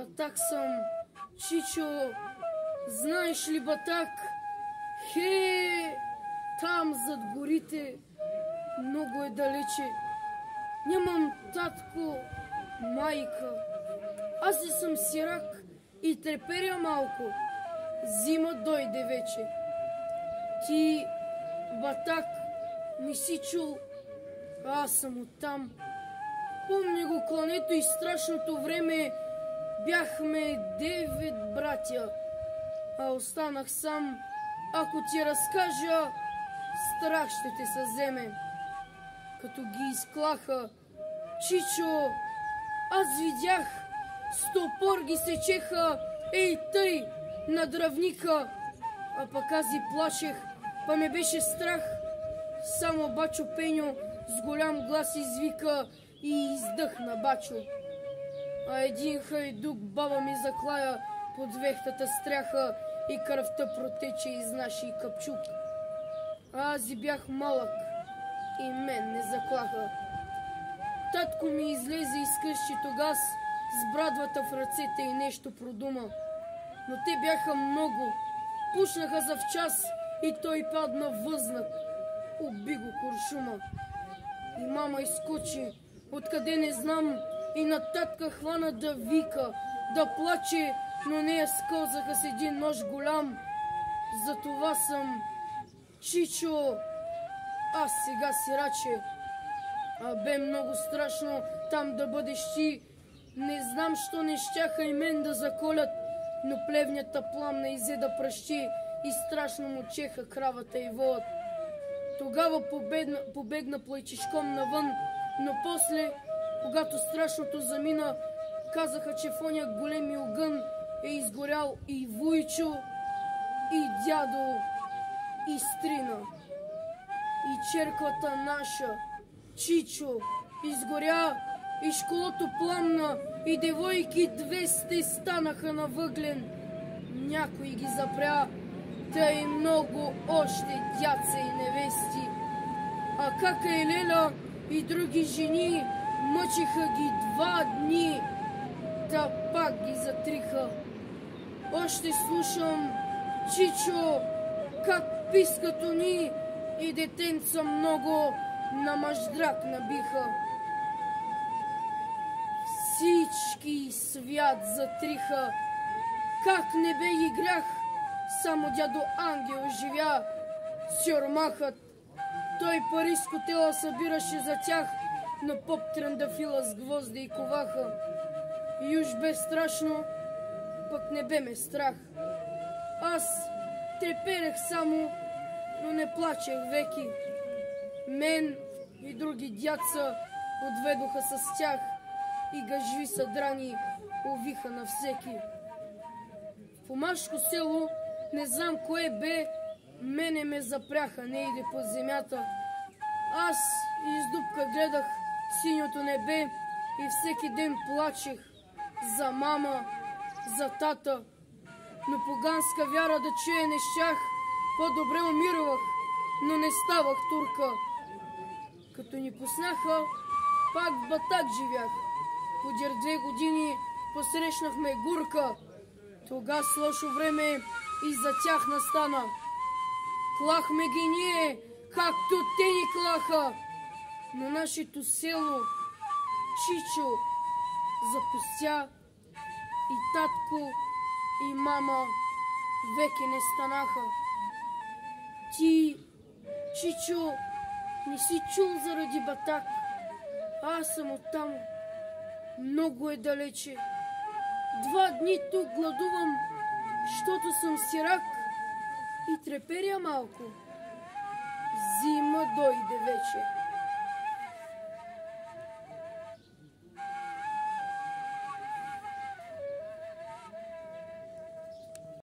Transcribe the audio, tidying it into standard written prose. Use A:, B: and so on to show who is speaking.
A: Батак съм, Чичо. Знаеш ли, Батак? Там зад горите, много е далече. Нямам татко, майка. Аз ли съм сирак и треперя малко. Зима дойде вече. Ти, Батак, не си чул? Аз съм оттам. Помня го клането и страшното време. Бяхме 9 братя, а останах сам. Ако ти разкажа, страх ще те съземе. Като ги изклаха, Чичо, аз видях, с топор ги сечеха, ей тъй, на дръвника. А пък аз и плашех, па ме беше страх. Само бачо Пеньо с голям глас извика и издъхна бачо. А един хайдук баба ми заклая под вехтата стряха и кръвта протече из нашия капчук. А аз и бях малък и мен не заклаха. Татко ми излезе из къщи тогас с брадвата в ръцете и нещо продума. Но те бяха много. Пушнаха за в час и той падна възнак. Уби го куршума. И мама изскочи, откъде не знам, и на татка хвана да вика, да плаче, но нея скълзаха с един нож голям. Затова съм, Чичо, аз сега сираче. А бе много страшно там да бъдеш ти. Не знам, що не щяха и мен да заколят, но плевнята пламна изе да пръщи и страшно му чеха кравата и волът. Тогава побегна плайчишком навън, но после, когато страшното замина, казаха, че в оня големи огън е изгорял и Вуйчо, и дядо, и Стрина. И черквата наша, Чичо, изгоря, и школото пламна, и девойки 200 станаха на въглен. Някой ги запря, тъй много още дяца и невести. А кака и Леля и други жени мъчиха ги 2 дни, да пак ги затриха. Още слушам, Чичо, как пискат они и детенца много на мъждрак набиха. Всички свят затриха, как не бе и грях, само дядо Ангел живя. Сюрмахът, той пари с котела събираше за тях, но поп тръндафила с гвозди и коваха. И уж бе страшно, пък не бе ме страх. Аз треперех само, но не плачех веки. Мен и други дяца отведоха с тях и гъжви съдрани увиха на всеки. В Помашко село, не знам кое бе, мене ме запряха нейде по земята. Аз из дупка гледах синьото небе и всеки ден плачех за мама, за тата. Но поганска вяра да чуя не щях, по-добре умирвах, но не ставах турка. Като ни пуснаха, пак в Батак живях. Подир 2 години посрещнахме Гурка. Тога с лошо време и за тях настана. Клахме ги ние, както те ни клаха. Но нашето село, Чичо, запустя и татко и мама веки не станаха. Ти, Чичо, не си чул заради Батак. Аз съм оттам. Много е далече. 2 дни тук гладувам, щото съм сирак и треперя малко. Зима дойде вече.